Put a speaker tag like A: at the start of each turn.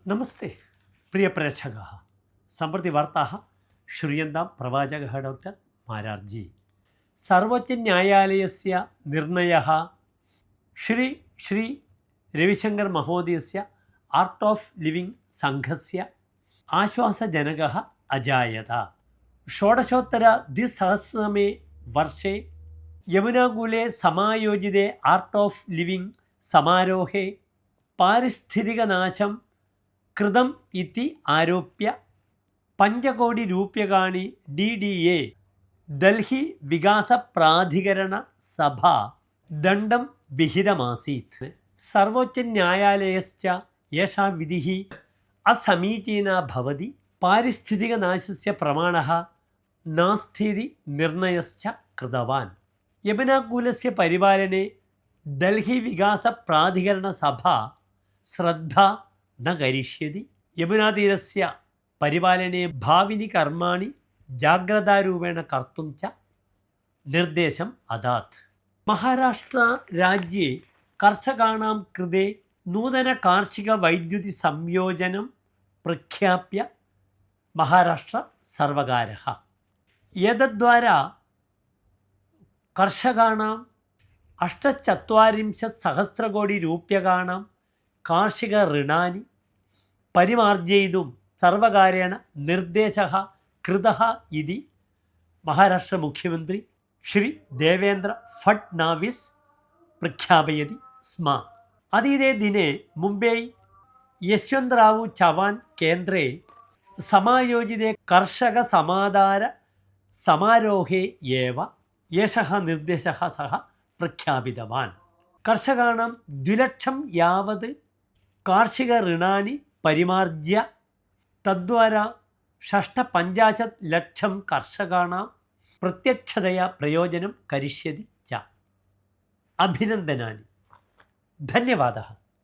A: नमस्ते प्रियप्रेक्षकाः सम्प्रति वार्ताः श्रूयन्तां प्रवाचकः डॉक्टर मारार्जी। सर्वोच्चन्यायालयस्य निर्णयः श्री श्री रविशङ्कर महोदयस्य आर्ट् आफ् लिविङ्ग् सङ्घस्य आश्वासजनकः अजायत। षोडशोत्तर द्विसहस्रतमे वर्षे यमुनाकूले समायोजिते आर्ट् आफ् लिविङ्ग् समारोहे पारिस्थितिकनाशं कृतम् इति आरोप्य 5 कोटि रूप्यकाणि DDA ഡൽഹി വികാസ പ്രാധികരണ സഭ ദണ്ഡം വിഹിതമാസീത്। സർവോच्चन्यायालयश्च एषा विधिः असमीचीना भवति, पारिस्थितिकनाशस्य प्रमाणः नास्तीति निर्णयश्च कृतवान्। यमुनाकूलस्य परिपालने ഡൽഹി വികാസ പ്രാധികരണ സഭ ശ്രദ്ധ न करिष्यति। यमुनातीरस्य परिपालने भाविनि कर्माणि जाग्रतारूपेण कर्तुं च निर्देशम् अदात्। महाराष्ट्रराज्ये कर्षकाणां कृते नूतनकार्षिकवैद्युतिसंयोजनं प्रख्याप्य महाराष्ट्रसर्वकारः। एतद्वारा कर्षकाणां 48 कोटि रूप्यकाणां കാർഷിക ഋണാനി പരിമാർജയിതും സർവകാരേണ നിർദ്ദേശः कृतः इति महाराष्ट्र मुख्यमंत्री श्री देवेंद्र फडणवीस् प्रख्यापयति स्म। अतीते दिने मुम्बै यशवन्तराव चव्हाण केन्द्रे समायोजिते कर्षक समाधार समारोहे एव एषः निर्देशः सः प्रख्यापितवान्। कर्षकाणां 2 ലക്ഷം यावत् കാർഷിക ഋണാനി പരിമാർജ്യ തദ്വാരാ 56 ലക്ഷം കർഷകാണാം പ്രത്യക്ഷതയാ പ്രയോജനം കരിഷ്യതി ച। അഭിനന്ദനാനി, ധന്യവാദः।